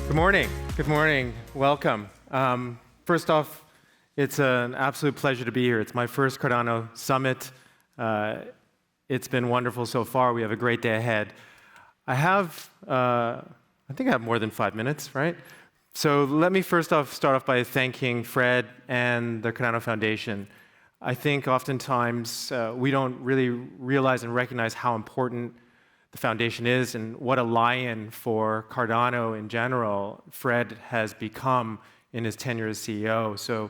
Good morning. Good morning. Welcome. First off, it's an absolute pleasure to be here. It's my first Cardano Summit. It's been wonderful so far. We have a great day ahead. I think I have more than 5 minutes, right? So let me first off start off by thanking Fred and the Cardano Foundation. I think oftentimes we don't really realize and recognize how important the foundation is and what a lion for Cardano in general Fred has become in his tenure as CEO. So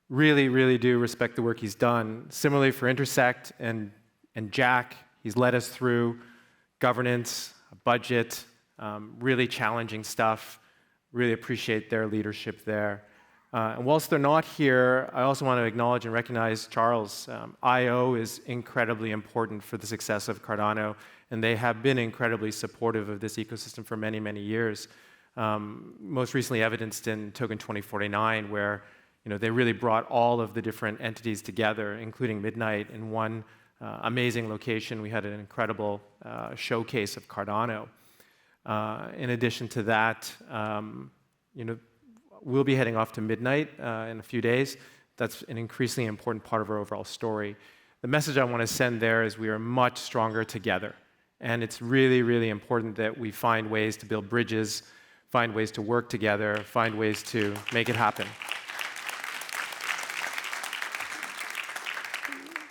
really, really do respect the work he's done. Similarly for Intersect and Jack, he's led us through governance, budget, really challenging stuff. Really appreciate their leadership there. And whilst they're not here, I also want to acknowledge and recognize Charles. I/O is incredibly important for the success of Cardano, and they have been incredibly supportive of this ecosystem for many, many years. Most recently evidenced in Token 2049, where they really brought all of the different entities together, including Midnight, in one amazing location. We had an incredible showcase of Cardano. In addition to that, we'll be heading off to Midnight in a few days. That's an increasingly important part of our overall story. The message I want to send there is we are much stronger together. And it's really, really important that we find ways to build bridges, find ways to work together, find ways to make it happen.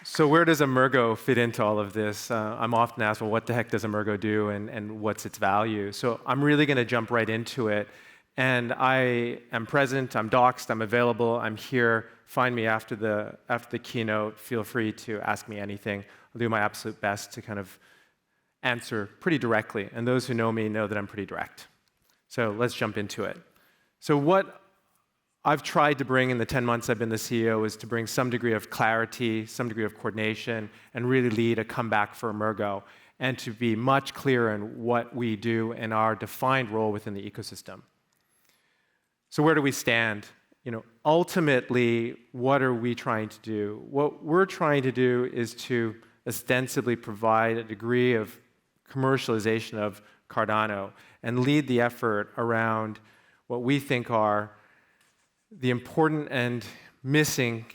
So where does Emurgo fit into all of this? I'm often asked, well, what the heck does Emurgo do and what's its value? So I'm really going to jump right into it. And I am present, I'm doxed, I'm available, I'm here. Find me after the keynote. Feel free to ask me anything. I'll do my absolute best to kind of answer pretty directly. And those who know me know that I'm pretty direct. So let's jump into it. So what I've tried to bring in the 10 months I've been the CEO is to bring some degree of clarity, some degree of coordination, and really lead a comeback for Emurgo, and to be much clearer in what we do and our defined role within the ecosystem. So where do we stand? Ultimately, what are we trying to do? What we're trying to do is to ostensibly provide a degree of commercialization of Cardano and lead the effort around what we think are the important and missing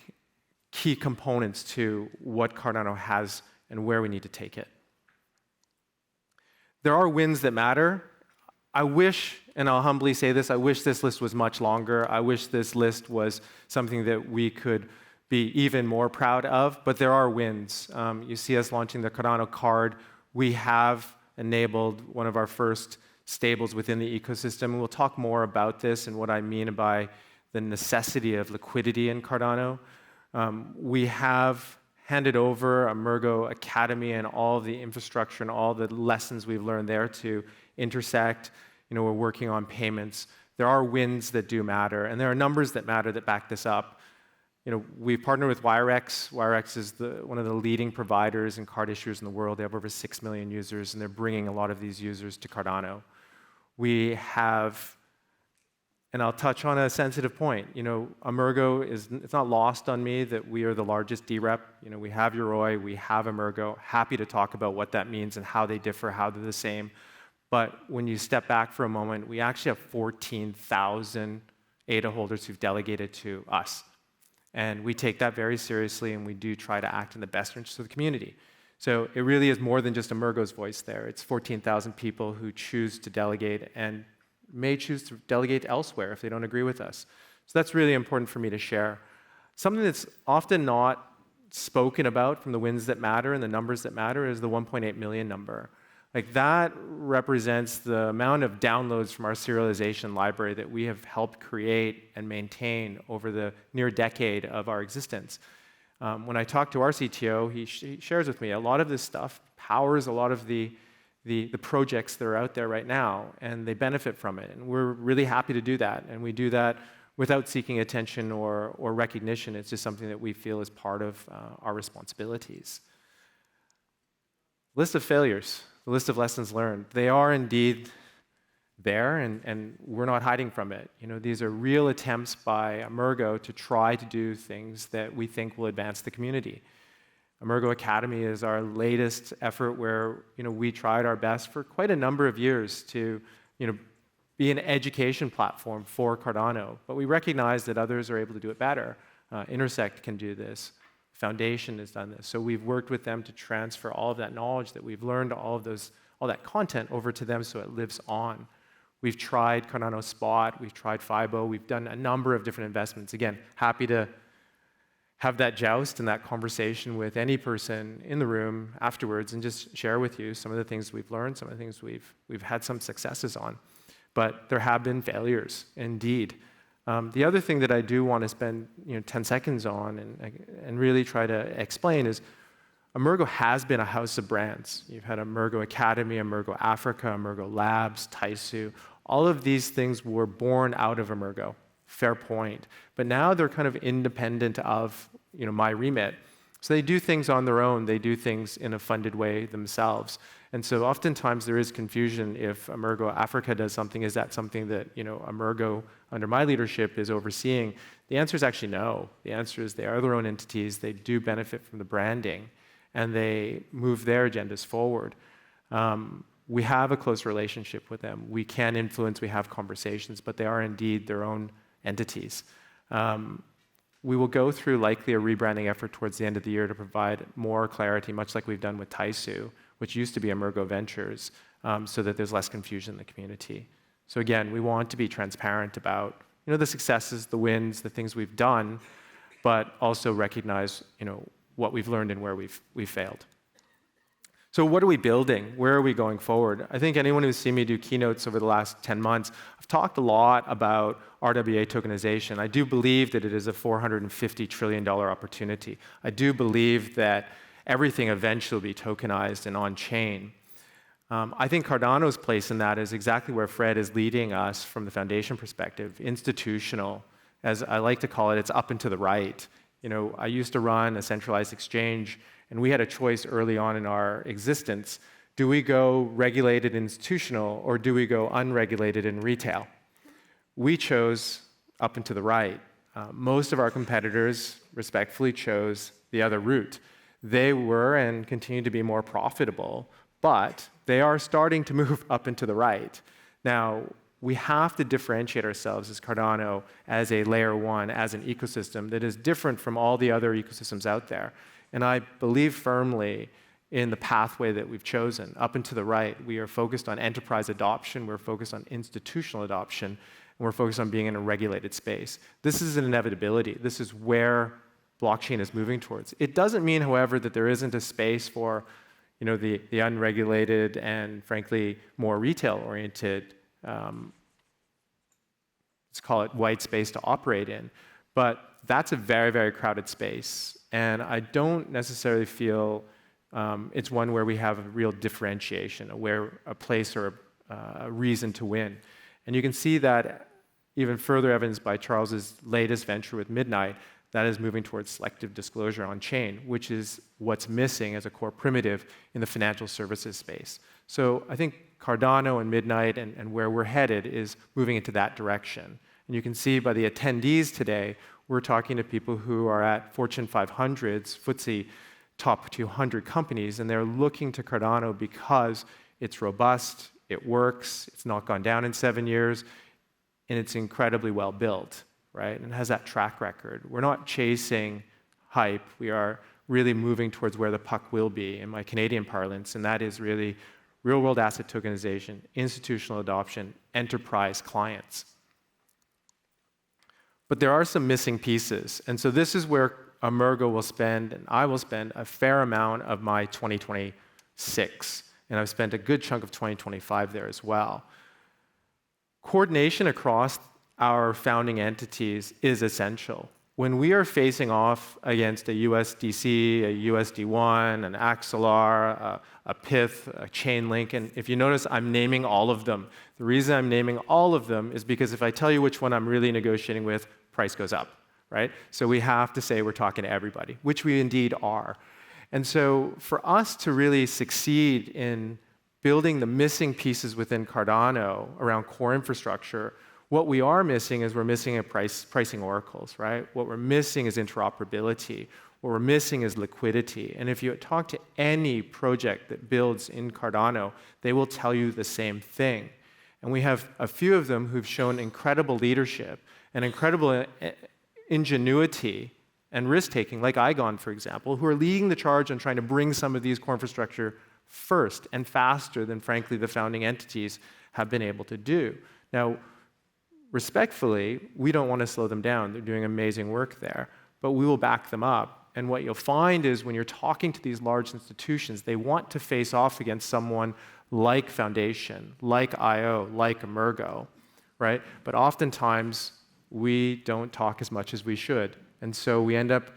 key components to what Cardano has and where we need to take it. There are wins that matter. I wish, and I'll humbly say this, I wish this list was much longer. I wish this list was something that we could be even more proud of, but there are wins. You see us launching the Cardano card. We have enabled one of our first stables within the ecosystem. We'll talk more about this and what I mean by the necessity of liquidity in Cardano. We have handed over Emurgo Academy and all of the infrastructure and all the lessons we've learned there to Intersect. We're working on payments. There are wins that do matter, and there are numbers that matter that back this up. We've partnered with Wirex. Wirex is one of the leading providers and card issuers in the world. They have over 6 million users, and they're bringing a lot of these users to Cardano. We have, and I'll touch on a sensitive point. Emurgo it's not lost on me that we are the largest DREP. We have Yoroi, we have Emurgo. Happy to talk about what that means and how they differ, how they're the same. But when you step back for a moment, we actually have 14,000 ADA holders who've delegated to us. And we take that very seriously, and we do try to act in the best interest of the community. So it really is more than just Emurgo's voice there. It's 14,000 people who choose to delegate and may choose to delegate elsewhere if they don't agree with us. So that's really important for me to share. Something that's often not spoken about from the wins that matter and the numbers that matter is the 1.8 million number. That represents the amount of downloads from our serialization library that we have helped create and maintain over the near decade of our existence. When I talk to our CTO, he shares with me a lot of this stuff powers a lot of the projects that are out there right now, and they benefit from it. And we're really happy to do that. And we do that without seeking attention or recognition. It's just something that we feel is part of our responsibilities. List of failures. The list of lessons learned. They are indeed there, and we're not hiding from it. These are real attempts by Emurgo to try to do things that we think will advance the community. Emurgo Academy is our latest effort where we tried our best for quite a number of years to be an education platform for Cardano. But we recognize that others are able to do it better. Intersect can do this. Foundation has done this. So we've worked with them to transfer all of that knowledge that we've learned, all that content over to them so it lives on. We've tried Cardano Spot, we've tried FIBO, we've done a number of different investments. Again, happy to have that joust and that conversation with any person in the room afterwards and just share with you some of the things we've learned, some of the things we've had some successes on. But there have been failures, indeed. The other thing that I do want to spend 10 seconds on and really try to explain is Emurgo has been a house of brands. You've had Emurgo Academy, Emurgo Africa, Emurgo Labs, Taisu. All of these things were born out of Emurgo. Fair point. But now they're kind of independent of my remit. So they do things on their own. They do things in a funded way themselves. And so oftentimes there is confusion if Emurgo Africa does something, is that something that Emurgo under my leadership is overseeing? The answer is actually no. The answer is they are their own entities. They do benefit from the branding, and they move their agendas forward. We have a close relationship with them. We can influence, we have conversations, but they are indeed their own entities. We will go through likely a rebranding effort towards the end of the year to provide more clarity, much like we've done with Taisu, which used to be Emurgo Ventures, so that there's less confusion in the community. So again, we want to be transparent about the successes, the wins, the things we've done, but also recognize what we've learned and where we've failed. So what are we building? Where are we going forward? I think anyone who's seen me do keynotes over the last 10 months, I've talked a lot about RWA tokenization. I do believe that it is a $450 trillion opportunity. I do believe that everything eventually will be tokenized and on-chain. I think Cardano's place in that is exactly where Fred is leading us from the foundation perspective, institutional. As I like to call it, it's up and to the right. I used to run a centralized exchange, and we had a choice early on in our existence. Do we go regulated institutional, or do we go unregulated in retail? We chose up and to the right. Most of our competitors respectfully chose the other route. They were and continue to be more profitable, but they are starting to move up and to the right. Now, we have to differentiate ourselves as Cardano, as a layer one, as an ecosystem that is different from all the other ecosystems out there. And I believe firmly in the pathway that we've chosen. Up and to the right, we are focused on enterprise adoption, we're focused on institutional adoption, and we're focused on being in a regulated space. This is an inevitability. This is where blockchain is moving towards. It doesn't mean, however, that there isn't a space for the unregulated and, frankly, more retail-oriented, let's call it white space to operate in. But that's a very, very crowded space. And I don't necessarily feel it's one where we have a real differentiation, a place or a reason to win. And you can see that even further evidenced by Charles's latest venture with Midnight, that is moving towards selective disclosure on chain, which is what's missing as a core primitive in the financial services space. So I think Cardano and Midnight and where we're headed is moving into that direction. And you can see by the attendees today, we're talking to people who are at Fortune 500s, FTSE top 200 companies, and they're looking to Cardano because it's robust, it works, it's not gone down in 7 years, and it's incredibly well built, right? And it has that track record. We're not chasing hype. We are really moving towards where the puck will be in my Canadian parlance, and that is really real-world asset tokenization, institutional adoption, enterprise clients. But there are some missing pieces, and so this is where Emurgo will spend, and I will spend, a fair amount of my 2026, and I've spent a good chunk of 2025 there as well. Coordination across our founding entities is essential. When we are facing off against a USDC, a USD1, an Axelar, a Pyth, a Chainlink, and if you notice, I'm naming all of them. The reason I'm naming all of them is because if I tell you which one I'm really negotiating with, price goes up, right? So we have to say we're talking to everybody, which we indeed are. And so for us to really succeed in building the missing pieces within Cardano around core infrastructure, what we are missing is we're missing a pricing oracles, right? What we're missing is interoperability. What we're missing is liquidity. And if you talk to any project that builds in Cardano, they will tell you the same thing. And we have a few of them who've shown incredible leadership and incredible ingenuity and risk-taking, like Igon, for example, who are leading the charge on trying to bring some of these core infrastructure first and faster than, frankly, the founding entities have been able to do. Now, respectfully, we don't want to slow them down. They're doing amazing work there, but we will back them up. And what you'll find is when you're talking to these large institutions, they want to face off against someone like Foundation, like IO, like Emurgo, right? But oftentimes, we don't talk as much as we should. And so we end up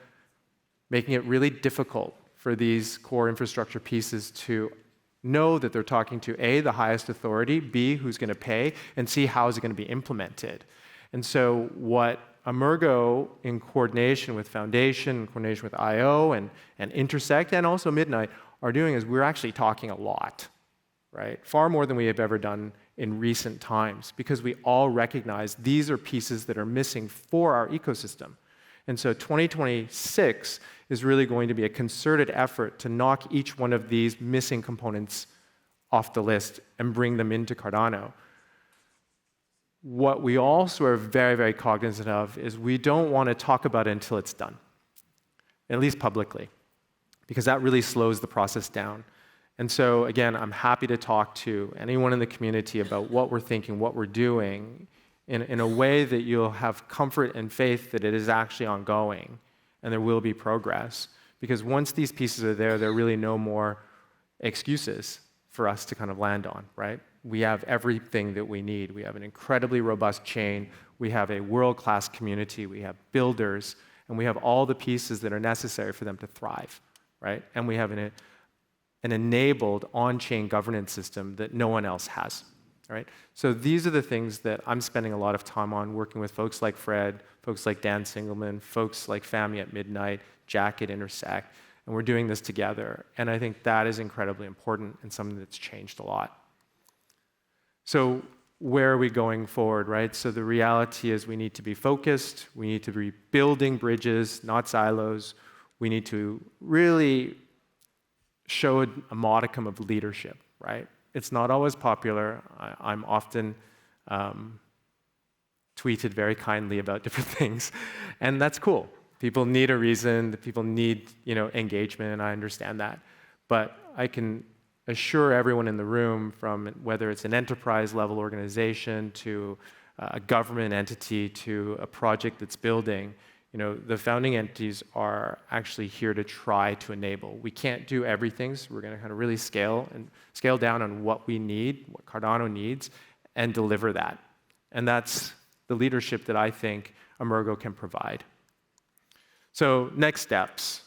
making it really difficult for these core infrastructure pieces to know that they're talking to A, the highest authority, B, who's going to pay, and C, how is it going to be implemented. And so what Emurgo, in coordination with Foundation, in coordination with IO and Intersect, and also Midnight, are doing is we're actually talking a lot, right? Far more than we have ever done in recent times, because we all recognize these are pieces that are missing for our ecosystem. And so 2026 is really going to be a concerted effort to knock each one of these missing components off the list and bring them into Cardano. What we also are very, very cognizant of is we don't want to talk about it until it's done, at least publicly, because that really slows the process down. And so, again, I'm happy to talk to anyone in the community about what we're thinking, what we're doing, in a way that you'll have comfort and faith that it is actually ongoing and there will be progress. Because once these pieces are there are really no more excuses for us to kind of land on, right? We have everything that we need. We have an incredibly robust chain. We have a world-class community. We have builders. And we have all the pieces that are necessary for them to thrive, right? And we have an enabled on-chain governance system that no one else has. Right? So these are the things that I'm spending a lot of time on, working with folks like Fred, folks like Dan Singelman, folks like Fami at Midnight, Jack at Intersect, and we're doing this together. And I think that is incredibly important and something that's changed a lot. So where are we going forward, right? So the reality is we need to be focused, we need to be building bridges, not silos. We need to really show a modicum of leadership, right? It's not always popular. I'm often tweeted very kindly about different things, and that's cool. People need a reason. People need, engagement. I understand that, but I can assure everyone in the room, from whether it's an enterprise-level organization to a government entity to a project that's building, the founding entities are actually here to try to enable. We can't do everything, so we're going to kind of really scale down on what we need, what Cardano needs, and deliver that. And that's the leadership that I think Emurgo can provide. So next steps,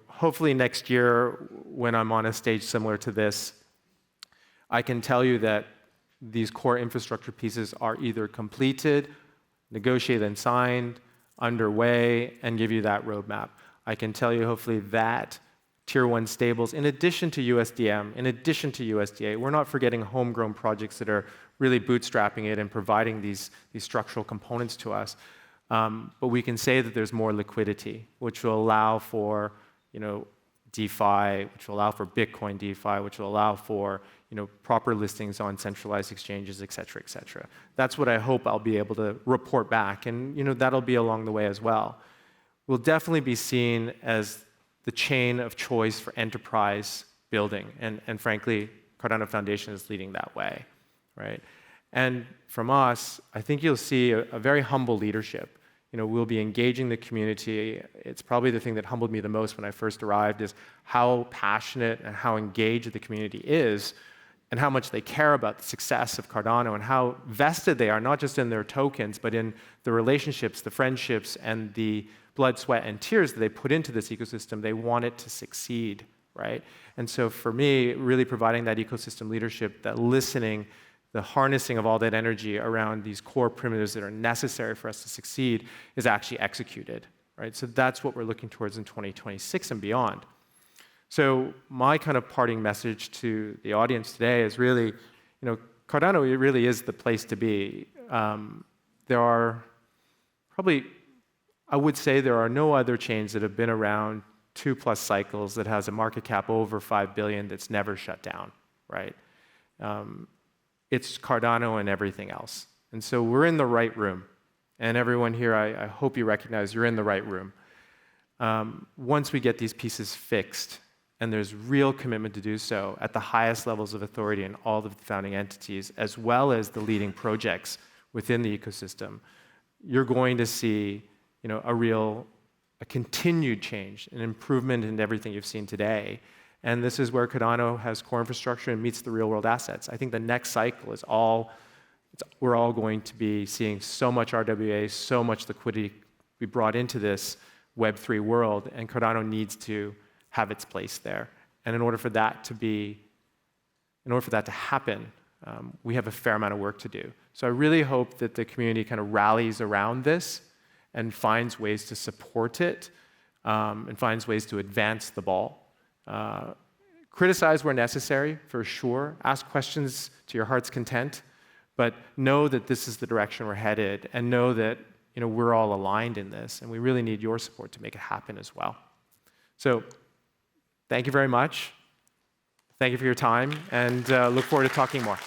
hopefully next year when I'm on a stage similar to this, I can tell you that these core infrastructure pieces are either completed, negotiated and signed, underway, and give you that roadmap. I can tell you hopefully that Tier 1 stables, in addition to USDM, in addition to USDA, we're not forgetting homegrown projects that are really bootstrapping it and providing these structural components to us. But we can say that there's more liquidity, which will allow for DeFi, which will allow for Bitcoin DeFi, which will allow for proper listings on centralized exchanges, et cetera, et cetera. That's what I hope I'll be able to report back, and that'll be along the way as well. We'll definitely be seen as the chain of choice for enterprise building, and frankly, Cardano Foundation is leading that way, right? And from us, I think you'll see a very humble leadership. We'll be engaging the community. It's probably the thing that humbled me the most when I first arrived, is how passionate and how engaged the community is, and how much they care about the success of Cardano, and how vested they are, not just in their tokens, but in the relationships, the friendships, and the blood, sweat, and tears that they put into this ecosystem. They want it to succeed, right? And so for me, really providing that ecosystem leadership, that listening, the harnessing of all that energy around these core primitives that are necessary for us to succeed is actually executed, right? So that's what we're looking towards in 2026 and beyond. So my kind of parting message to the audience today is really, Cardano, it really is the place to be. There are probably, I would say there are no other chains that have been around 2+ cycles that has a market cap over $5 billion that's never shut down, right? it's Cardano and everything else. And so we're in the right room. And everyone here, I hope you recognize you're in the right room. Once we get these pieces fixed, and there's real commitment to do so at the highest levels of authority in all of the founding entities, as well as the leading projects within the ecosystem, you're going to see, a continued change, an improvement in everything you've seen today. And this is where Cardano has core infrastructure and meets the real-world assets. I think the next cycle is we're all going to be seeing so much RWA, so much liquidity be brought into this Web3 world, and Cardano needs to have its place there. And in order for that to happen, we have a fair amount of work to do. So I really hope that the community kind of rallies around this and finds ways to support it, and finds ways to advance the ball. Criticize where necessary, for sure. Ask questions to your heart's content, but know that this is the direction we're headed, and know that we're all aligned in this, and we really need your support to make it happen as well. So thank you very much. Thank you for your time, and look forward to talking more.